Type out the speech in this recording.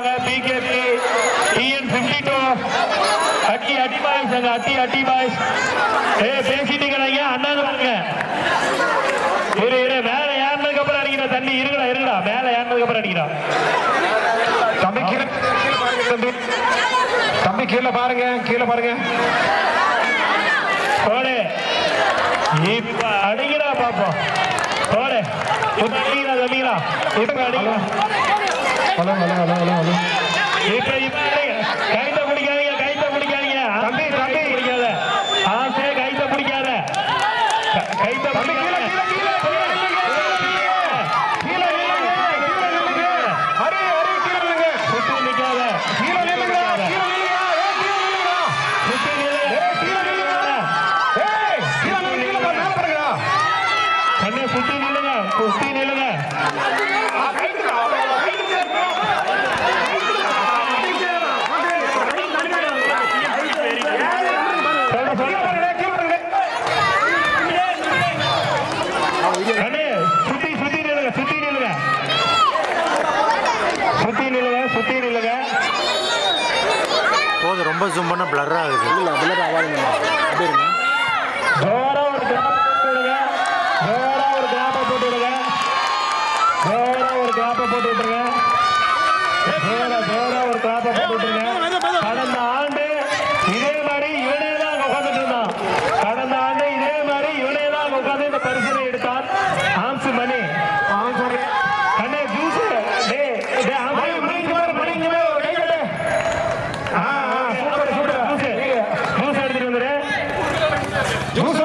PKb TN 52 அட்டி boys அங்க அட்டி பாய்ஸ் பேசிட்டு கிடைங்க அண்ணாந்து பாருங்க. இரு மேல ஏறினதுக்கு அப்புறம் அடிக்கிற தண்ணி இருக்குடா மேல ஏறினதுக்கு அப்புறம் அடிக்கிறா. தம்பி கீழே பாருங்க போடு இப்ப அடிக்கிறா பாப்போம். போடு இப்ப அடிக்கிறா தம்பிங்களா இப்ப அடிக்கிறா. ஹலோ இப்ப கைத்த பிடிக்காதீங்க தம்பி பிடிக்காத ஆசை கைத்த பிடிக்காத சுத்தி நில்லுங்க. சுத்தி நில்லுங்க. போது ரொம்ப ஜூம் பண்ண பிளர் ஆகுது. ஜோரா ஒரு கிராப்பை போட்டு விடுங்க. கடந்த ஆண்டு இதே மாதிரி இவனே தான் உட்காந்துட்டு இருந்தான். உட்காந்து இந்த பரிசனை எடுத்தான். ஆம்சு மணி கண்ணே ஜூஸ் எடுத்துட்டு வந்துரு. ஜூஸ்